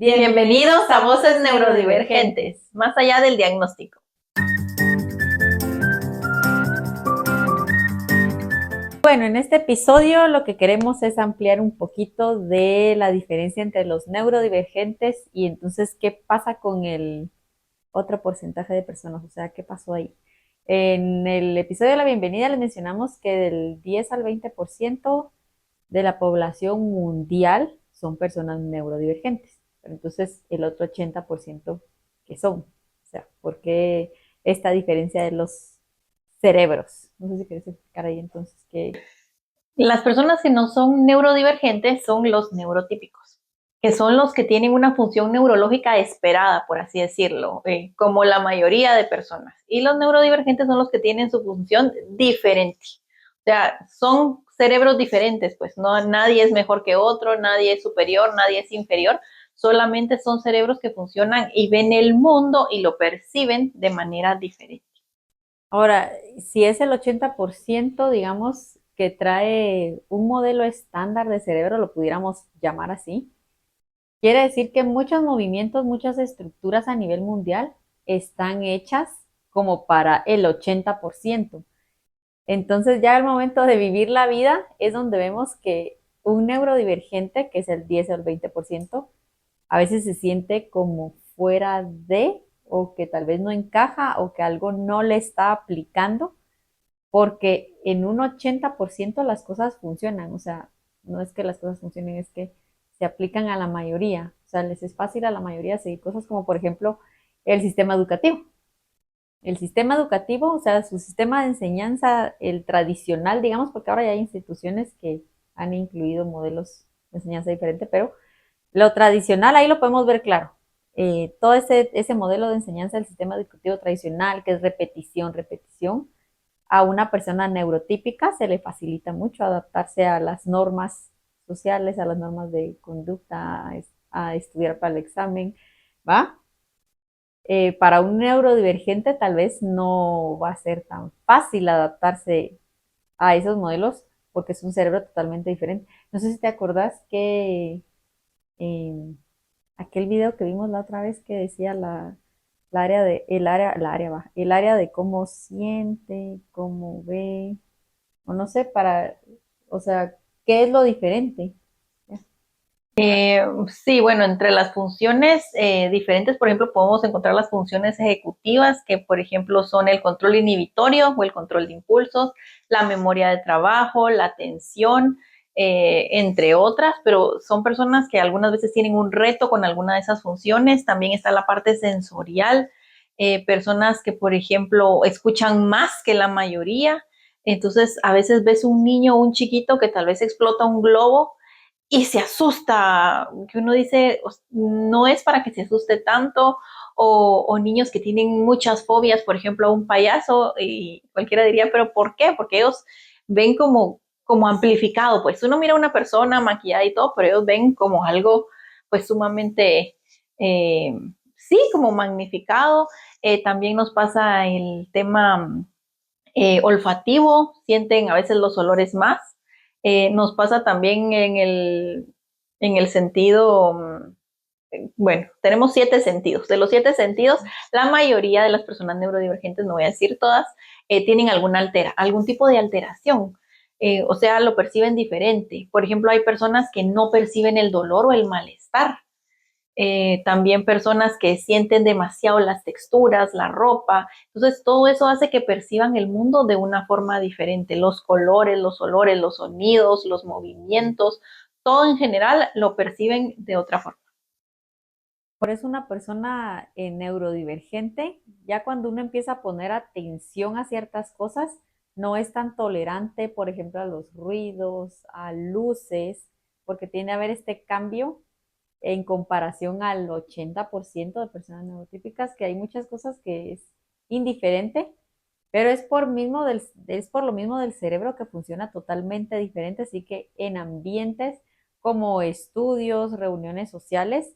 Bienvenidos a Voces Neurodivergentes, más allá del diagnóstico. Bueno, en este episodio lo que queremos es ampliar un poquito de la diferencia entre los neurodivergentes y entonces qué pasa con el otro porcentaje de personas, o sea, qué pasó ahí. En el episodio de la bienvenida les mencionamos que del 10 al 20% de la población mundial son personas neurodivergentes, pero entonces el otro 80% que son, o sea, ¿por qué esta diferencia de los cerebros? No sé si quieres explicar ahí entonces qué. Las personas que no son neurodivergentes son los neurotípicos, que son los que tienen una función neurológica esperada, por así decirlo, como la mayoría de personas. Y los neurodivergentes son los que tienen su función diferente. O sea, son cerebros diferentes, pues no, nadie es mejor que otro, nadie es superior, nadie es inferior, solamente son cerebros que funcionan y ven el mundo y lo perciben de manera diferente. Ahora, si es el 80%, digamos, que trae un modelo estándar de cerebro, lo pudiéramos llamar así, quiere decir que muchos movimientos, muchas estructuras a nivel mundial están hechas como para el 80%. Entonces ya al momento de vivir la vida es donde vemos que un neurodivergente, que es el 10 o el 20%, a veces se siente como fuera de o que tal vez no encaja o que algo no le está aplicando, porque en un 80% las cosas funcionan, o sea, no es que las cosas funcionen, es que se aplican a la mayoría, o sea, les es fácil a la mayoría seguir cosas como por ejemplo el sistema educativo. El sistema educativo, o sea, su sistema de enseñanza, el tradicional, digamos, porque ahora ya hay instituciones que han incluido modelos de enseñanza diferente, pero lo tradicional, ahí lo podemos ver claro. Todo ese modelo de enseñanza del sistema educativo tradicional, que es repetición, repetición, a una persona neurotípica se le facilita mucho adaptarse a las normas sociales, a las normas de conducta, a estudiar para el examen, ¿va? Para un neurodivergente tal vez no va a ser tan fácil adaptarse a esos modelos porque es un cerebro totalmente diferente. No sé si te acordás que eh, aquel video que vimos la otra vez que decía la área de, el área de cómo siente, cómo ve, o no sé, o sea, ¿qué es lo diferente? Sí, bueno, entre las funciones diferentes, por ejemplo, podemos encontrar las funciones ejecutivas, que por ejemplo son el control inhibitorio o el control de impulsos, la memoria de trabajo, la atención, entre otras, pero son personas que algunas veces tienen un reto con alguna de esas funciones. También está la parte sensorial, personas que, por ejemplo, escuchan más que la mayoría. Entonces, a veces ves un niño o un chiquito que tal vez explota un globo y se asusta, que uno dice, no es para que se asuste tanto, o niños que tienen muchas fobias, por ejemplo, a un payaso, y cualquiera diría, pero ¿por qué? Porque ellos ven como amplificado, pues uno mira a una persona maquillada y todo, pero ellos ven como algo pues sumamente, eh, sí, como magnificado. También nos pasa el tema olfativo, sienten a veces los olores más. Nos pasa también en el sentido, bueno, tenemos 7 sentidos. De los 7 sentidos, la mayoría de las personas neurodivergentes, no voy a decir todas, tienen algún tipo de alteración. O sea, lo perciben diferente. Por ejemplo, hay personas que no perciben el dolor o el malestar. También personas que sienten demasiado las texturas, la ropa. Entonces, todo eso hace que perciban el mundo de una forma diferente. Los colores, los olores, los sonidos, los movimientos, todo en general lo perciben de otra forma. Por eso una persona neurodivergente, ya cuando uno empieza a poner atención a ciertas cosas, no es tan tolerante, por ejemplo, a los ruidos, a luces, porque tiene a ver este cambio en comparación al 80% de personas neurotípicas, que hay muchas cosas que es indiferente, pero es por lo mismo del cerebro que funciona totalmente diferente, así que en ambientes como estudios, reuniones sociales,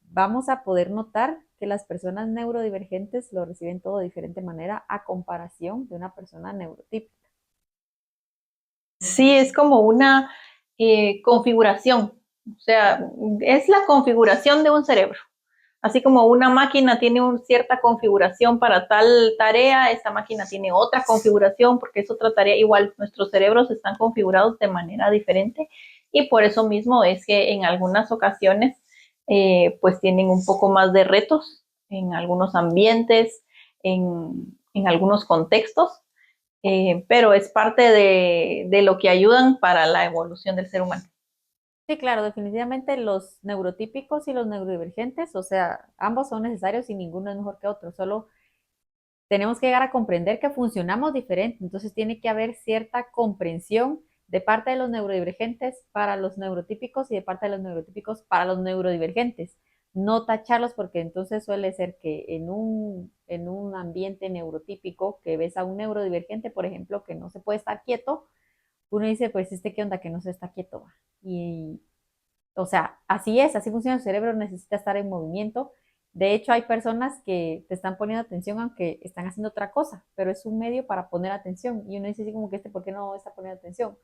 vamos a poder notar que las personas neurodivergentes lo reciben todo de diferente manera a comparación de una persona neurotípica. Sí, es como una configuración. O sea, es la configuración de un cerebro. Así como una máquina tiene una cierta configuración para tal tarea, esta máquina tiene otra configuración porque es otra tarea. Igual, nuestros cerebros están configurados de manera diferente y por eso mismo es que en algunas ocasiones pues tienen un poco más de retos en algunos ambientes, en algunos contextos, pero es parte de lo que ayudan para la evolución del ser humano. Sí, claro, definitivamente los neurotípicos y los neurodivergentes, o sea, ambos son necesarios y ninguno es mejor que otro, solo tenemos que llegar a comprender que funcionamos diferente, entonces tiene que haber cierta comprensión de parte de los neurodivergentes para los neurotípicos y de parte de los neurotípicos para los neurodivergentes. No tacharlos porque entonces suele ser que en un ambiente neurotípico que ves a un neurodivergente, por ejemplo, que no se puede estar quieto, uno dice, pues este qué onda que no se está quieto. Y o sea, así es, así funciona el cerebro, necesita estar en movimiento. De hecho, hay personas que te están poniendo atención aunque están haciendo otra cosa, pero es un medio para poner atención. Y uno dice así como que ¿por qué no está poniendo atención?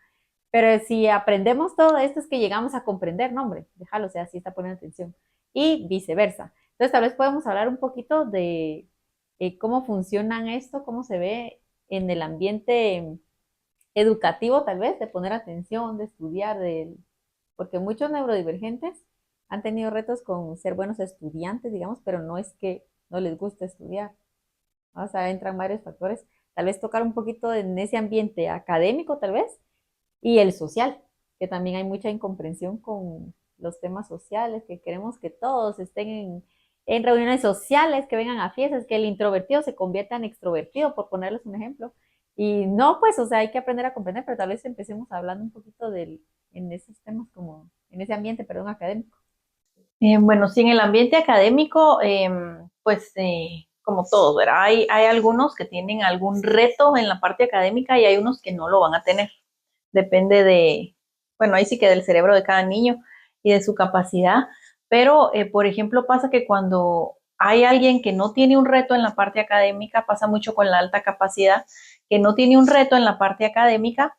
Pero si aprendemos todo esto es que llegamos a comprender, no, hombre, déjalo, o sea, sí está poniendo atención. Y viceversa. Entonces, tal vez podemos hablar un poquito de cómo funcionan esto, cómo se ve en el ambiente educativo, tal vez, de poner atención, de estudiar, porque muchos neurodivergentes han tenido retos con ser buenos estudiantes, digamos, pero no es que no les guste estudiar. ¿No? O sea, entran varios factores. Tal vez tocar un poquito en ese ambiente académico, tal vez, y el social, que también hay mucha incomprensión con los temas sociales, que queremos que todos estén en reuniones sociales, que vengan a fiestas, que el introvertido se convierta en extrovertido, por ponerles un ejemplo. Y no, pues, o sea, hay que aprender a comprender, pero tal vez empecemos hablando un poquito en esos temas como, en ese ambiente, perdón, académico. Bueno, sí, en el ambiente académico, pues como todos, ¿verdad? Hay algunos que tienen algún reto en la parte académica y hay unos que no lo van a tener. Depende de, bueno, ahí sí que del cerebro de cada niño y de su capacidad. Pero, por ejemplo, pasa que cuando hay alguien que no tiene un reto en la parte académica, pasa mucho con la alta capacidad, que no tiene un reto en la parte académica,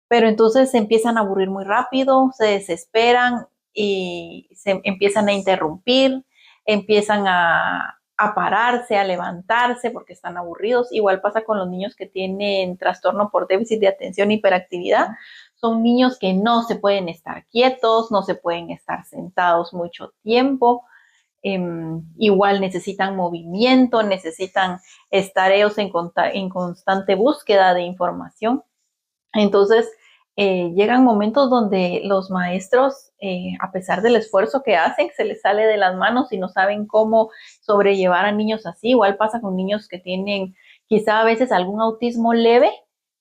pero entonces se empiezan a aburrir muy rápido, se desesperan y se empiezan a interrumpir, empiezan a pararse, a levantarse porque están aburridos. Igual pasa con los niños que tienen trastorno por déficit de atención e hiperactividad. Son niños que no se pueden estar quietos, no se pueden estar sentados mucho tiempo. Igual necesitan movimiento, necesitan estar ellos en constante búsqueda de información. Entonces, llegan momentos donde los maestros, a pesar del esfuerzo que hacen, se les sale de las manos y no saben cómo sobrellevar a niños así. Igual pasa con niños que tienen quizá a veces algún autismo leve,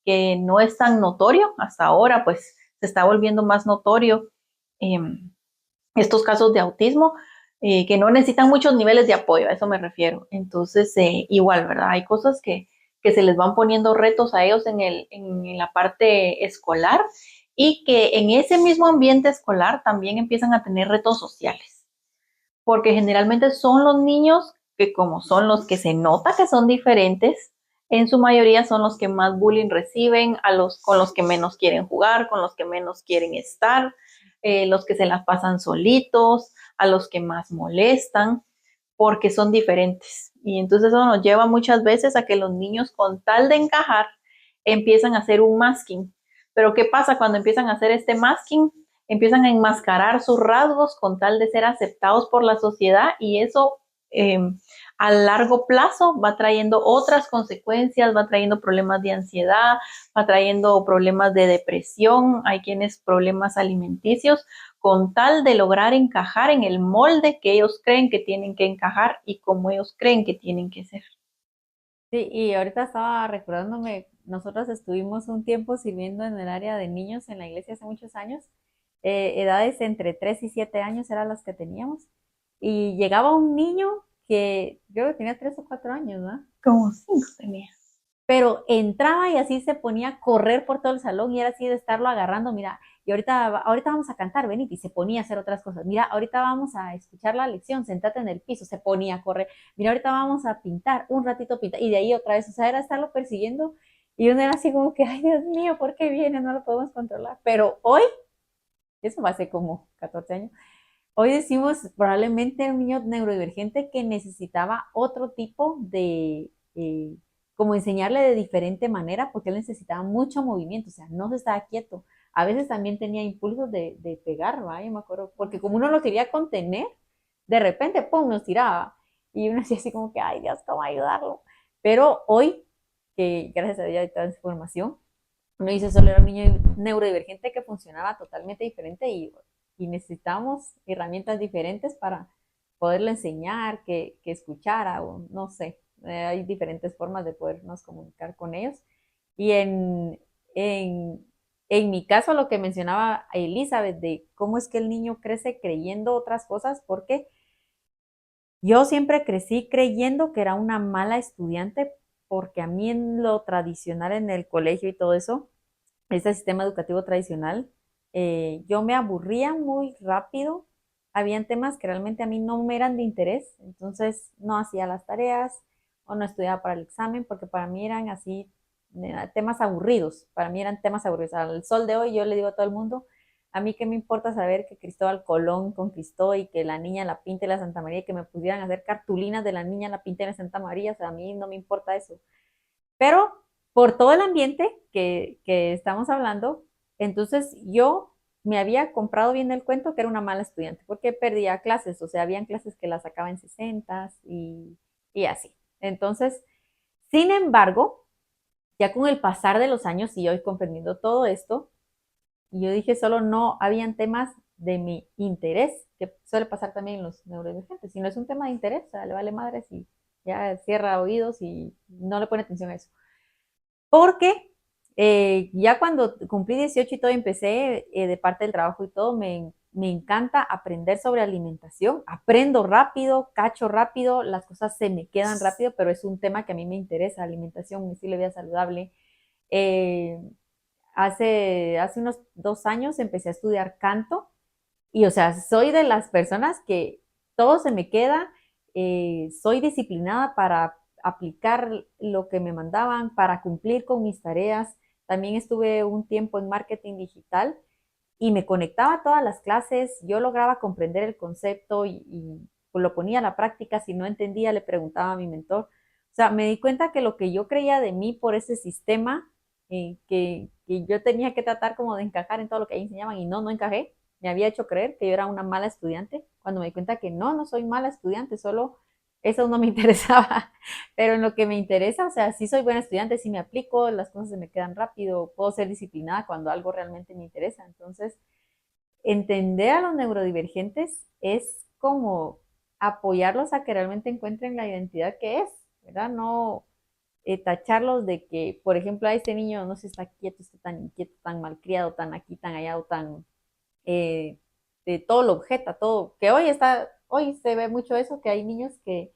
que no es tan notorio. Hasta ahora, pues se está volviendo más notorio eh, estos casos de autismo. Que no necesitan muchos niveles de apoyo, a eso me refiero. Entonces, igual, ¿verdad? Hay cosas que se les van poniendo retos a ellos en la parte escolar y que en ese mismo ambiente escolar también empiezan a tener retos sociales, porque generalmente son los niños que como son los que se nota que son diferentes, en su mayoría son los que más bullying reciben, con los que menos quieren jugar, con los que menos quieren estar, los que se las pasan solitos, a los que más molestan, porque son diferentes. Y entonces eso nos lleva muchas veces a que los niños con tal de encajar empiezan a hacer un masking. Pero ¿qué pasa cuando empiezan a hacer este masking? Empiezan a enmascarar sus rasgos con tal de ser aceptados por la sociedad y eso eh, a largo plazo va trayendo otras consecuencias, va trayendo problemas de ansiedad, va trayendo problemas de depresión, hay quienes problemas alimenticios, con tal de lograr encajar en el molde que ellos creen que tienen que encajar y como ellos creen que tienen que ser. Sí, y ahorita estaba recordándome, nosotros estuvimos un tiempo sirviendo en el área de niños en la iglesia hace muchos años, edades entre 3 y 7 años eran las que teníamos, y llegaba un niño que yo creo que tenía 3 o 4 años, ¿no? Como cinco tenía. Pero entraba y así se ponía a correr por todo el salón y era así de estarlo agarrando, mira, y ahorita vamos a cantar, venite, y se ponía a hacer otras cosas, mira, ahorita vamos a escuchar la lección, sentate en el piso, se ponía a correr, mira, ahorita vamos a pintar, un ratito pintar, y de ahí otra vez, o sea, era estarlo persiguiendo, y uno era así como que, ay Dios mío, ¿por qué viene? No lo podemos controlar, pero hoy eso va a ser como 14 años. Hoy decimos probablemente un niño neurodivergente que necesitaba otro tipo de, como enseñarle de diferente manera, porque él necesitaba mucho movimiento, o sea, no se estaba quieto. A veces también tenía impulsos de pegar, ¿va? Yo me acuerdo, porque como uno lo quería contener, de repente, ¡pum!, nos tiraba. Y uno hacía así como que, ay Dios, ¿cómo ayudarlo? Pero hoy, que gracias a Dios hay transformación, uno dice solo era un niño neurodivergente que funcionaba totalmente diferente y necesitamos herramientas diferentes para poderle enseñar, que escuchara o no sé, hay diferentes formas de podernos comunicar con ellos. Y en, en mi caso, lo que mencionaba Elizabeth de cómo es que el niño crece creyendo otras cosas, porque yo siempre crecí creyendo que era una mala estudiante, porque a mí en lo tradicional en el colegio y todo eso, este sistema educativo tradicional, yo me aburría muy rápido. Habían temas que realmente a mí no me eran de interés, entonces no hacía las tareas o no estudiaba para el examen porque para mí eran así temas aburridos. Para mí eran temas aburridos. Al sol de hoy yo le digo a todo el mundo, a mí qué me importa saber que Cristóbal Colón conquistó y que la niña la pinta y la Santa María y que me pudieran hacer cartulinas de la niña la pinta y la Santa María. O sea, a mí no me importa eso. Pero por todo el ambiente que estamos hablando, entonces yo me había comprado bien el cuento que era una mala estudiante, porque perdía clases, o sea, habían clases que las sacaba en 60 y así. Entonces, sin embargo, ya con el pasar de los años y hoy comprendiendo todo esto, yo dije solo no habían temas de mi interés, que suele pasar también en los neurodivergentes. Si no es un tema de interés, o sea, le vale madre si ya cierra oídos y no le pone atención a eso. Porque ya cuando cumplí 18 y todo, empecé de parte del trabajo y todo, me encanta aprender sobre alimentación. Aprendo rápido, cacho rápido, las cosas se me quedan rápido, pero es un tema que a mí me interesa, alimentación, un estilo de vida saludable. Eh, hace unos 2 años empecé a estudiar canto y, o sea, soy de las personas que todo se me queda, soy disciplinada para aplicar lo que me mandaban, para cumplir con mis tareas. También estuve un tiempo en marketing digital y me conectaba a todas las clases, yo lograba comprender el concepto y lo ponía a la práctica, si no entendía le preguntaba a mi mentor. O sea, me di cuenta que lo que yo creía de mí por ese sistema, que yo tenía que tratar como de encajar en todo lo que ahí enseñaban y no encajé, me había hecho creer que yo era una mala estudiante, cuando me di cuenta que no soy mala estudiante, solo eso no me interesaba, pero en lo que me interesa, o sea, sí soy buena estudiante, sí me aplico, las cosas se me quedan rápido, puedo ser disciplinada cuando algo realmente me interesa. Entonces, entender a los neurodivergentes es como apoyarlos a que realmente encuentren la identidad que es, ¿verdad? No tacharlos de que, por ejemplo, a este niño no se está quieto, está tan inquieto, tan malcriado, tan aquí, tan allá, o tan eh, de todo lo objeta, todo, que hoy se ve mucho eso, que hay niños que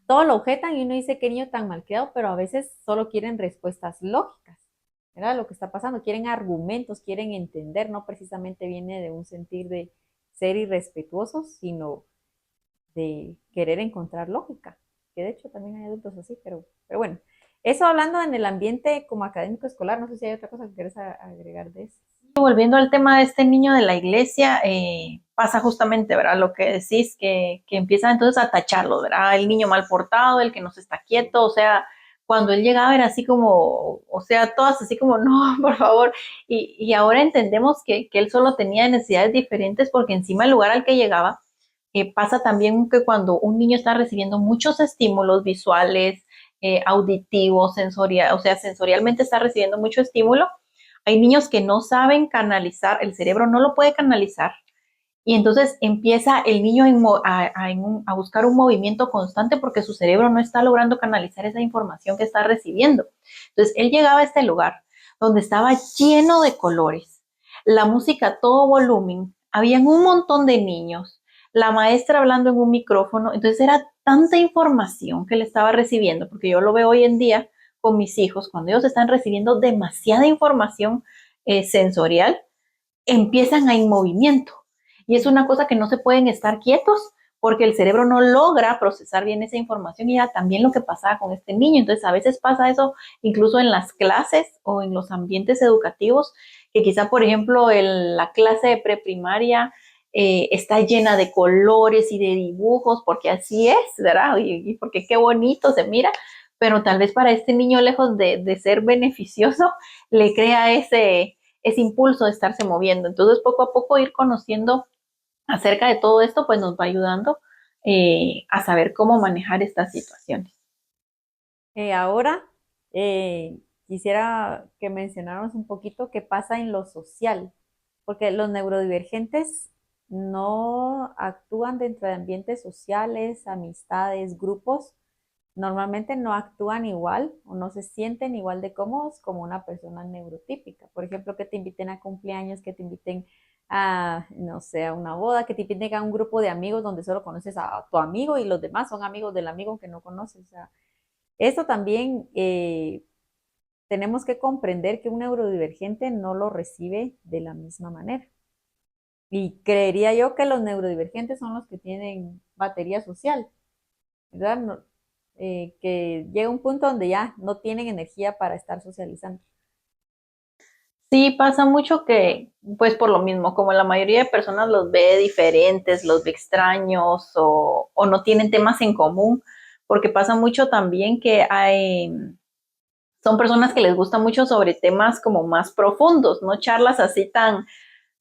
todo lo objetan y uno dice qué niño tan malcriado, pero a veces solo quieren respuestas lógicas, ¿verdad? Lo que está pasando, quieren argumentos, quieren entender, no precisamente viene de un sentir de ser irrespetuosos, sino de querer encontrar lógica, que de hecho también hay adultos así, pero bueno, eso hablando en el ambiente como académico escolar, no sé si hay otra cosa que quieres agregar de eso. Volviendo al tema de este niño de la iglesia, pasa justamente, ¿verdad? Lo que decís, que empiezan entonces a tacharlo, ¿verdad? El niño mal portado, el que no se está quieto, o sea, cuando él llegaba era así como, o sea, todas así como, no, por favor, y ahora entendemos que él solo tenía necesidades diferentes porque encima el lugar al que llegaba, pasa también que cuando un niño está recibiendo muchos estímulos visuales, auditivos, sensoriales, o sea, sensorialmente está recibiendo mucho estímulo, hay niños que no saben canalizar, el cerebro no lo puede canalizar y entonces empieza el niño a buscar un movimiento constante porque su cerebro no está logrando canalizar esa información que está recibiendo. Entonces él llegaba a este lugar donde estaba lleno de colores, la música a todo volumen, habían un montón de niños, la maestra hablando en un micrófono, entonces era tanta información que le estaba recibiendo, porque yo lo veo hoy en día con mis hijos, cuando ellos están recibiendo demasiada información sensorial, empiezan a ir en movimiento. Y es una cosa que no se pueden estar quietos porque el cerebro no logra procesar bien esa información y era también lo que pasaba con este niño. Entonces a veces pasa eso incluso en las clases o en los ambientes educativos, que quizá por ejemplo la clase de preprimaria está llena de colores y de dibujos, porque así es, ¿verdad? Y porque qué bonito se mira, pero tal vez para este niño, lejos de ser beneficioso, le crea ese impulso de estarse moviendo. Entonces, poco a poco ir conociendo acerca de todo esto, pues nos va ayudando a saber cómo manejar estas situaciones. Ahora quisiera que mencionáramos un poquito qué pasa en lo social, porque los neurodivergentes no actúan dentro de ambientes sociales, amistades, grupos. Normalmente no actúan igual o no se sienten igual de cómodos como una persona neurotípica. Por ejemplo, que te inviten a cumpleaños, que te inviten a, no sé, a una boda, que te inviten a un grupo de amigos donde solo conoces a tu amigo y los demás son amigos del amigo que no conoces. O sea, esto también tenemos que comprender que un neurodivergente no lo recibe de la misma manera. Y creería yo que los neurodivergentes son los que tienen batería social, ¿verdad? Que llega un punto donde ya no tienen energía para estar socializando. Sí, pasa mucho que, pues por lo mismo, como la mayoría de personas los ve diferentes, los ve extraños o no tienen temas en común, porque pasa mucho también que son personas que les gusta mucho sobre temas como más profundos, no charlas así tan,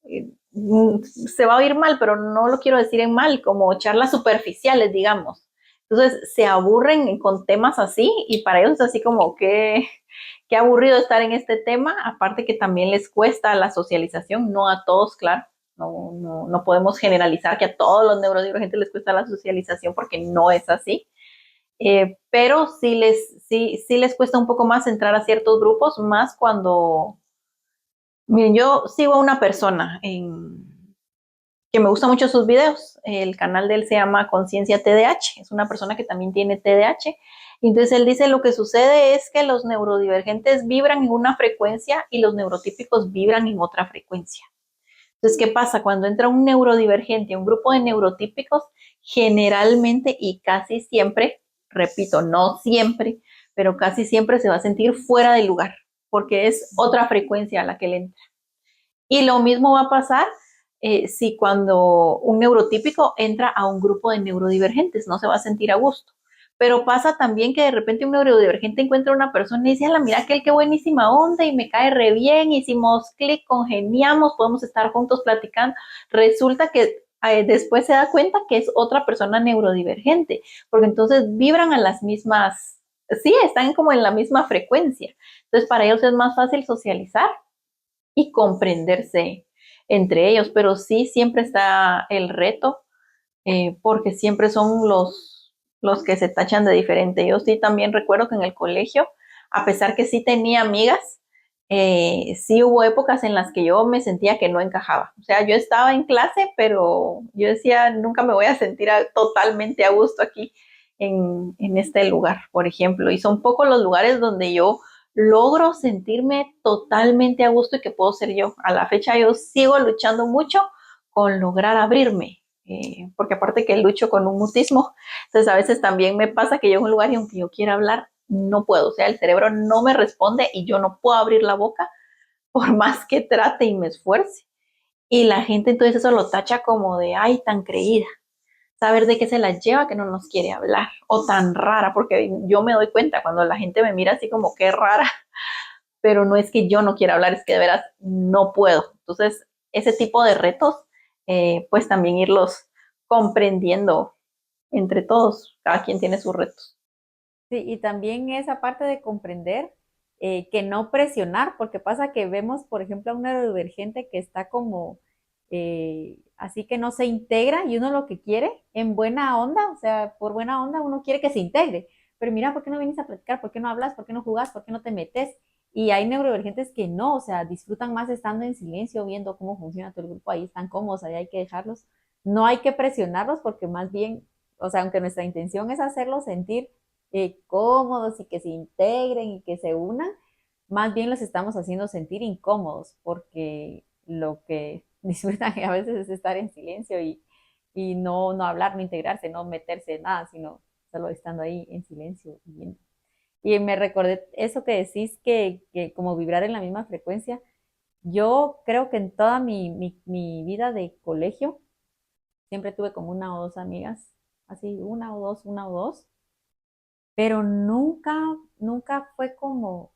se va a oír mal, pero no lo quiero decir en mal, como charlas superficiales, digamos. Entonces se aburren con temas así y para ellos es así como que qué aburrido estar en este tema, aparte que también les cuesta la socialización, no a todos, claro, no podemos generalizar que a todos los neurodivergentes les cuesta la socialización porque no es así, pero sí les cuesta un poco más entrar a ciertos grupos, más cuando, miren, yo sigo a una persona que me gusta mucho sus videos. El canal de él se llama Conciencia TDAH. Es una persona que también tiene TDAH. Entonces él dice lo que sucede es que los neurodivergentes vibran en una frecuencia y los neurotípicos vibran en otra frecuencia. Entonces, ¿qué pasa? Cuando entra un neurodivergente, un grupo de neurotípicos, generalmente y casi siempre, repito, no siempre, pero casi siempre se va a sentir fuera de lugar, porque es otra frecuencia a la que le entra. Y lo mismo va a pasar si cuando un neurotípico entra a un grupo de neurodivergentes, no se va a sentir a gusto. Pero pasa también que de repente un neurodivergente encuentra una persona y dice, la mira aquel qué buenísima onda y me cae re bien, hicimos clic, congeniamos, podemos estar juntos platicando. Resulta que después se da cuenta que es otra persona neurodivergente, porque entonces vibran a las mismas, sí, están como en la misma frecuencia. Entonces para ellos es más fácil socializar y comprenderse entre ellos, pero sí siempre está el reto, porque siempre son los que se tachan de diferente. Yo sí también recuerdo que en el colegio, a pesar que sí tenía amigas, sí hubo épocas en las que yo me sentía que no encajaba. O sea, yo estaba en clase, pero yo decía, nunca me voy a sentir totalmente a gusto aquí en este lugar, por ejemplo. Y son pocos los lugares donde yo logro sentirme totalmente a gusto y que puedo ser yo. A la fecha yo sigo luchando mucho con lograr abrirme, porque aparte que lucho con un mutismo, entonces a veces también me pasa que yo en un lugar y aunque yo quiera hablar, no puedo, o sea, el cerebro no me responde y yo no puedo abrir la boca por más que trate y me esfuerce. Y la gente entonces eso lo tacha como de, ay, tan creída, saber de qué se la lleva que no nos quiere hablar, o tan rara, porque yo me doy cuenta cuando la gente me mira así como que rara, pero no es que yo no quiera hablar, es que de veras no puedo. Entonces, ese tipo de retos, pues también irlos comprendiendo entre todos, cada quien tiene sus retos. Sí, y también esa parte de comprender que no presionar, porque pasa que vemos, por ejemplo, a un neurodivergente que está como así que no se integra y uno lo que quiere en buena onda, o sea, por buena onda uno quiere que se integre, pero mira, ¿por qué no vienes a platicar? ¿Por qué no hablas? ¿Por qué no jugás? ¿Por qué no te metes? Y hay neurodivergentes que no, o sea, disfrutan más estando en silencio, viendo cómo funciona todo el grupo, ahí están cómodos, ahí hay que dejarlos. No hay que presionarlos porque más bien, o sea, aunque nuestra intención es hacerlos sentir cómodos y que se integren y que se unan, más bien los estamos haciendo sentir incómodos porque lo que disfrutan a veces es estar en silencio y no hablar, no integrarse, no meterse en nada, sino solo estando ahí en silencio y viendo. Y me recordé eso que decís que como vibrar en la misma frecuencia. Yo creo que en toda mi vida de colegio siempre tuve como una o dos amigas, así una o dos, pero nunca fue como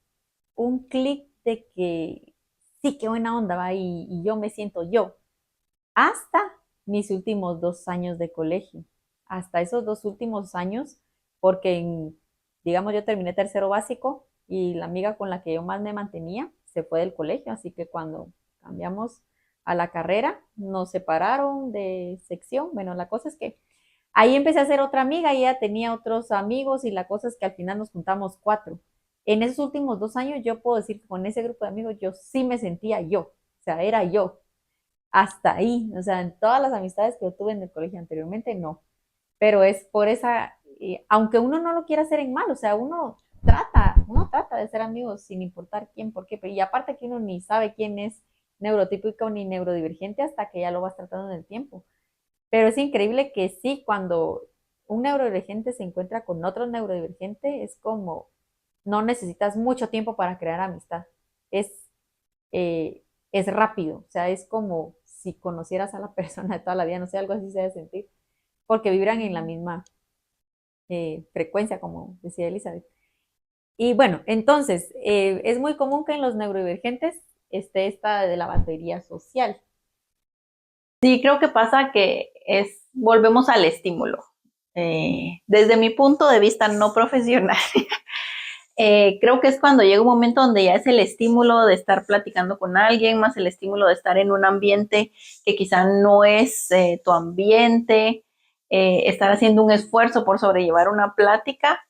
un clic de que sí, qué buena onda va y yo me siento yo, hasta mis últimos 2 años de colegio, hasta esos 2 últimos años, porque digamos yo terminé tercero básico y la amiga con la que yo más me mantenía se fue del colegio, así que cuando cambiamos a la carrera nos separaron de sección. Bueno, la cosa es que ahí empecé a hacer otra amiga y ella tenía otros amigos y la cosa es que al final nos juntamos cuatro. En esos últimos 2 años yo puedo decir que con ese grupo de amigos yo sí me sentía yo, o sea, era yo, hasta ahí, o sea, en todas las amistades que yo tuve en el colegio anteriormente, no, pero es por esa, aunque uno no lo quiera hacer en mal, o sea, uno trata de ser amigos sin importar quién, por qué, y aparte que uno ni sabe quién es neurotípico ni neurodivergente hasta que ya lo vas tratando en el tiempo. Pero es increíble que sí, cuando un neurodivergente se encuentra con otro neurodivergente, es como, no necesitas mucho tiempo para crear amistad. Es, es rápido, o sea, es como si conocieras a la persona de toda la vida, no sé, algo así se debe sentir, porque vibran en la misma frecuencia, como decía Elizabeth. Y bueno, entonces, es muy común que en los neurodivergentes esté esta de la batería social. Sí, creo que pasa que volvemos al estímulo. Desde mi punto de vista no profesional, creo que es cuando llega un momento donde ya es el estímulo de estar platicando con alguien, más el estímulo de estar en un ambiente que quizá no es tu ambiente, estar haciendo un esfuerzo por sobrellevar una plática,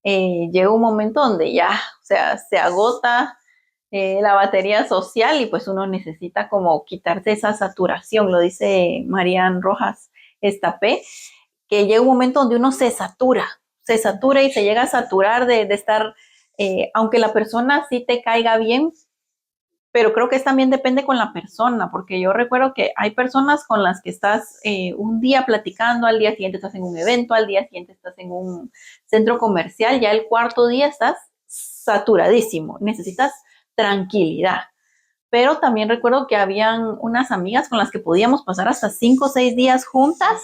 llega un momento donde ya, o sea, se agota la batería social y pues uno necesita como quitarse esa saturación, lo dice Marian Rojas Estapé, que llega un momento donde uno se satura y se llega a saturar de estar, aunque la persona sí te caiga bien, pero creo que también depende con la persona, porque yo recuerdo que hay personas con las que estás un día platicando, al día siguiente estás en un evento, al día siguiente estás en un centro comercial, ya el cuarto día estás saturadísimo, necesitas tranquilidad. Pero también recuerdo que habían unas amigas con las que podíamos pasar hasta 5 o 6 días juntas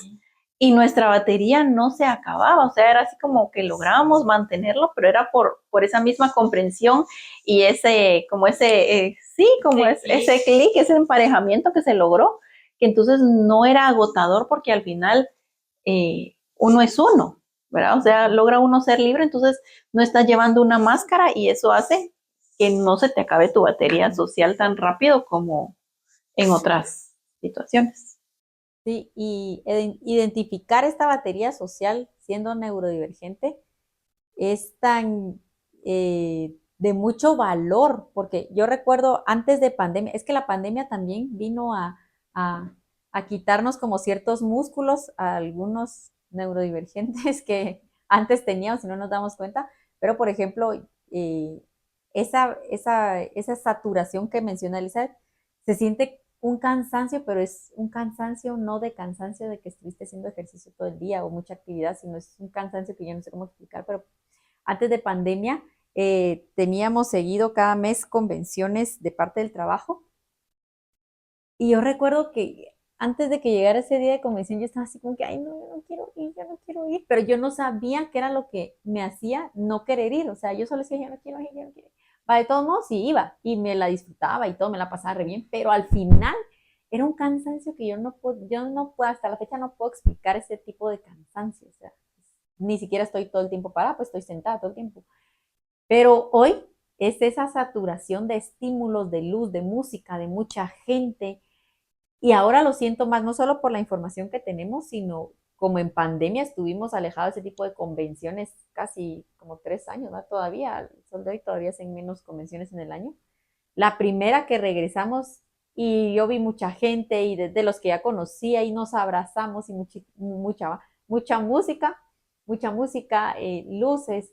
y nuestra batería no se acababa, o sea, era así como que lográbamos mantenerlo, pero era por esa misma comprensión y ese clic, ese emparejamiento que se logró, que entonces no era agotador porque al final uno es uno, ¿verdad? O sea, logra uno ser libre, entonces no estás llevando una máscara y eso hace que no se te acabe tu batería social tan rápido como en otras situaciones. Sí, y identificar esta batería social siendo neurodivergente es tan de mucho valor, porque yo recuerdo antes de pandemia, es que la pandemia también vino a, a quitarnos como ciertos músculos a algunos neurodivergentes que antes teníamos y no nos damos cuenta, pero por ejemplo, esa saturación que menciona Elizabeth, se siente un cansancio, pero es un cansancio no de cansancio de que estuviste haciendo ejercicio todo el día o mucha actividad, sino es un cansancio que yo no sé cómo explicar, pero antes de pandemia teníamos seguido cada mes convenciones de parte del trabajo y yo recuerdo que antes de que llegara ese día de convención yo estaba así como que, ay, no, yo no quiero ir, yo no quiero ir, pero yo no sabía qué era lo que me hacía no querer ir, o sea, yo solo decía, yo no quiero ir, yo no quiero ir. Va, de todos modos, sí iba y me la disfrutaba y todo, me la pasaba re bien, pero al final era un cansancio que yo no puedo, hasta la fecha no puedo explicar ese tipo de cansancio, o sea, ni siquiera estoy todo el tiempo parada, pues estoy sentada todo el tiempo. Pero hoy es esa saturación de estímulos, de luz, de música, de mucha gente. Y ahora lo siento más, no solo por la información que tenemos, sino como en pandemia estuvimos alejados de ese tipo de convenciones casi como 3 años, ¿no? Todavía, al sol de hoy todavía hacen menos convenciones en el año. La primera que regresamos y yo vi mucha gente y desde los que ya conocía y nos abrazamos y mucha música, luces.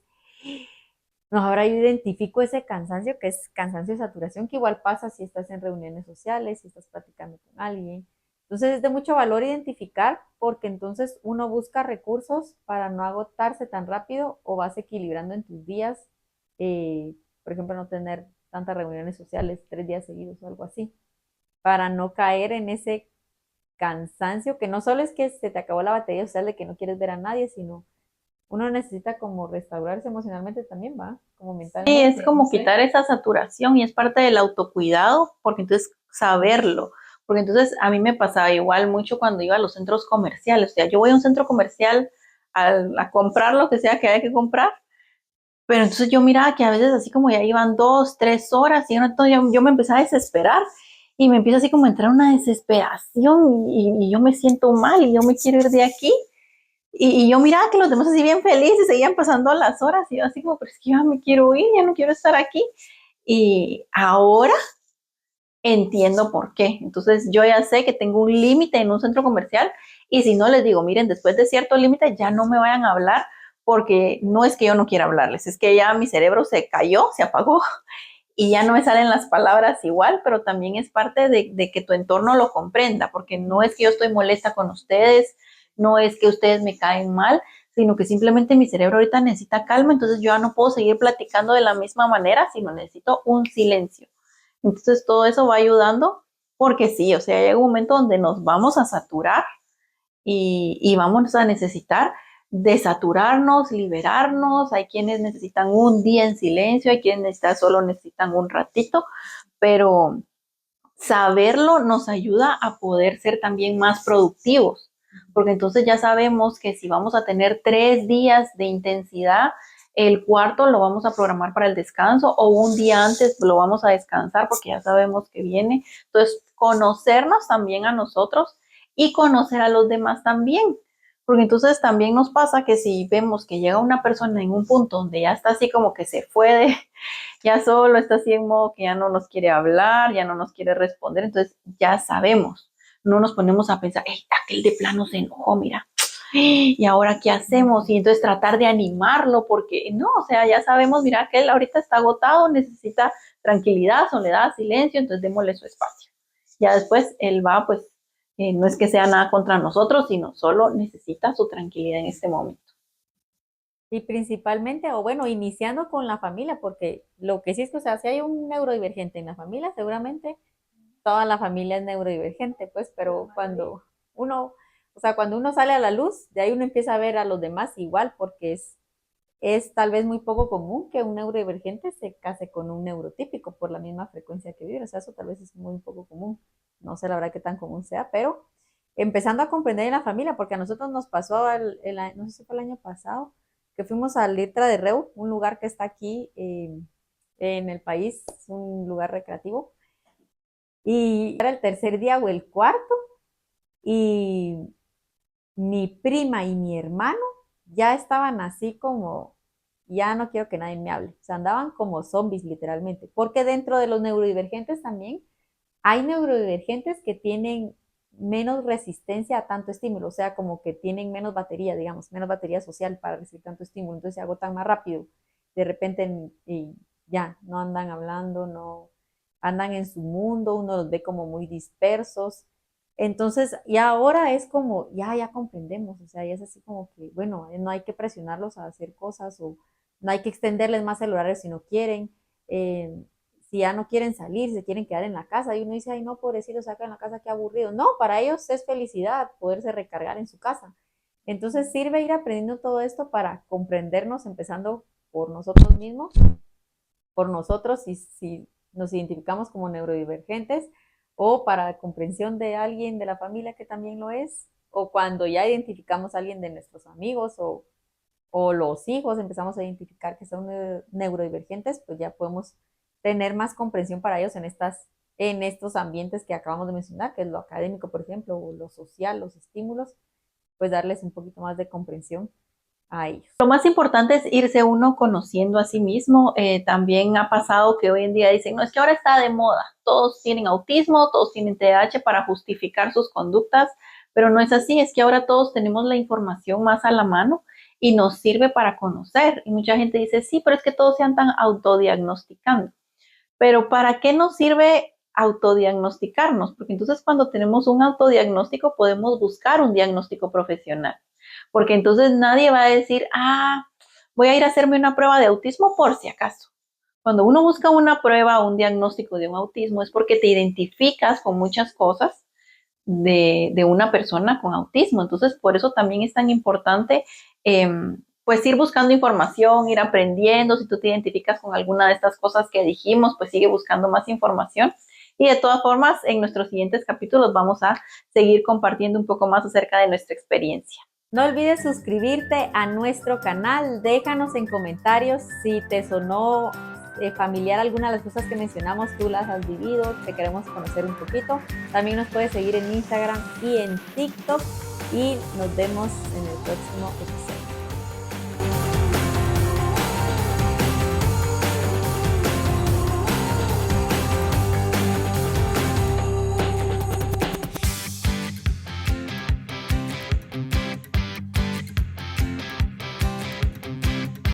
No, ahora yo identifico ese cansancio que es cansancio de saturación, que igual pasa si estás en reuniones sociales, si estás platicando con alguien. Entonces es de mucho valor identificar porque entonces uno busca recursos para no agotarse tan rápido o vas equilibrando en tus días, por ejemplo, no tener tantas reuniones sociales 3 días seguidos o algo así, para no caer en ese cansancio que no solo es que se te acabó la batería social de que no quieres ver a nadie, sino uno necesita como restaurarse emocionalmente también, ¿va? Como Sí, es mentalmente, no como sé. quitar esa saturación y es parte del autocuidado, porque entonces saberlo, porque entonces a mí me pasaba igual mucho cuando iba a los centros comerciales, o sea, yo voy a un centro comercial a comprar lo que sea que haya que comprar, pero entonces yo miraba que a veces así como ya iban 2, 3 horas y yo me empezaba a desesperar y me empieza así como a entrar una desesperación y yo me siento mal y yo me quiero ir de aquí. Y yo miraba que los demás así bien felices, seguían pasando las horas y yo así como, pero es que yo ya me quiero ir, ya no quiero estar aquí. Y ahora entiendo por qué. Entonces yo ya sé que tengo un límite en un centro comercial y si no les digo, miren, después de cierto límite ya no me vayan a hablar porque no es que yo no quiera hablarles, es que ya mi cerebro se cayó, se apagó y ya no me salen las palabras igual, pero también es parte de que tu entorno lo comprenda, porque no es que yo estoy molesta con ustedes, no es que ustedes me caen mal, sino que simplemente mi cerebro ahorita necesita calma, entonces yo ya no puedo seguir platicando de la misma manera, sino necesito un silencio. Entonces todo eso va ayudando, porque sí, o sea, llega un momento donde nos vamos a saturar y vamos a necesitar desaturarnos, liberarnos. Hay quienes necesitan un día en silencio, hay quienes solo necesitan un ratito, pero saberlo nos ayuda a poder ser también más productivos, porque entonces ya sabemos que si vamos a tener 3 días de intensidad, el cuarto lo vamos a programar para el descanso o un día antes lo vamos a descansar porque ya sabemos que viene. Entonces, conocernos también a nosotros y conocer a los demás también. Porque entonces también nos pasa que si vemos que llega una persona en un punto donde ya está así como que se fue ya solo está así en modo que ya no nos quiere hablar, ya no nos quiere responder, entonces ya sabemos, no nos ponemos a pensar, hey, aquel de plano se enojó, mira, y ahora qué hacemos, y entonces tratar de animarlo, porque no, o sea, ya sabemos, mira, que él ahorita está agotado, necesita tranquilidad, soledad, silencio, entonces démosle su espacio. Ya después él va, pues, no es que sea nada contra nosotros, sino solo necesita su tranquilidad en este momento. Y principalmente, o bueno, iniciando con la familia, porque lo que sí es que, o sea, si hay un neurodivergente en la familia, seguramente toda la familia es neurodivergente, pues, pero cuando uno, o sea, cuando uno sale a la luz, de ahí uno empieza a ver a los demás igual, porque es tal vez muy poco común que un neurodivergente se case con un neurotípico por la misma frecuencia que vive, o sea, eso tal vez es muy poco común, no sé la verdad qué tan común sea, pero empezando a comprender en la familia, porque a nosotros nos pasó, no sé si fue el año pasado, que fuimos a Litra de Reu, un lugar que está aquí en el país, un lugar recreativo, y era el tercer día o el cuarto, y mi prima y mi hermano ya estaban así como, ya no quiero que nadie me hable, o sea, andaban como zombies literalmente, porque dentro de los neurodivergentes también hay neurodivergentes que tienen menos resistencia a tanto estímulo, o sea, como que tienen menos batería, digamos, menos batería social para recibir tanto estímulo, entonces se agotan más rápido, de repente y ya, no andan hablando, no andan en su mundo, uno los ve como muy dispersos, entonces, y ahora es como, ya comprendemos, o sea, ya es así como que, bueno, no hay que presionarlos a hacer cosas o no hay que extenderles más el horario si no quieren. Si ya no quieren salir, se quieren quedar en la casa, y uno dice, ay, no, pobrecito, saca en la casa, qué aburrido. No, para ellos es felicidad poderse recargar en su casa. Entonces sirve ir aprendiendo todo esto para comprendernos, empezando por nosotros mismos, por nosotros, si nos identificamos como neurodivergentes, o para comprensión de alguien de la familia que también lo es, o cuando ya identificamos a alguien de nuestros amigos o los hijos empezamos a identificar que son neurodivergentes, pues ya podemos tener más comprensión para ellos en estos ambientes que acabamos de mencionar, que es lo académico, por ejemplo, o lo social, los estímulos, pues darles un poquito más de comprensión a ellos. Lo más importante es irse uno conociendo a sí mismo. También ha pasado que hoy en día dicen, no, es que ahora está de moda, todos tienen autismo, todos tienen TDAH para justificar sus conductas, pero no es así, es que ahora todos tenemos la información más a la mano y nos sirve para conocer. Y mucha gente dice, sí, pero es que todos se andan autodiagnosticando. Pero ¿para qué nos sirve autodiagnosticarnos, porque entonces cuando tenemos un autodiagnóstico podemos buscar un diagnóstico profesional, porque entonces nadie va a decir, voy a ir a hacerme una prueba de autismo por si acaso. Cuando uno busca una prueba o un diagnóstico de un autismo es porque te identificas con muchas cosas de una persona con autismo. Entonces, por eso también es tan importante pues ir buscando información, ir aprendiendo. Si tú te identificas con alguna de estas cosas que dijimos, pues sigue buscando más información. Y de todas formas, en nuestros siguientes capítulos vamos a seguir compartiendo un poco más acerca de nuestra experiencia. No olvides suscribirte a nuestro canal, déjanos en comentarios si te sonó familiar alguna de las cosas que mencionamos, tú las has vivido, te queremos conocer un poquito. También nos puedes seguir en Instagram y en TikTok y nos vemos en el próximo episodio.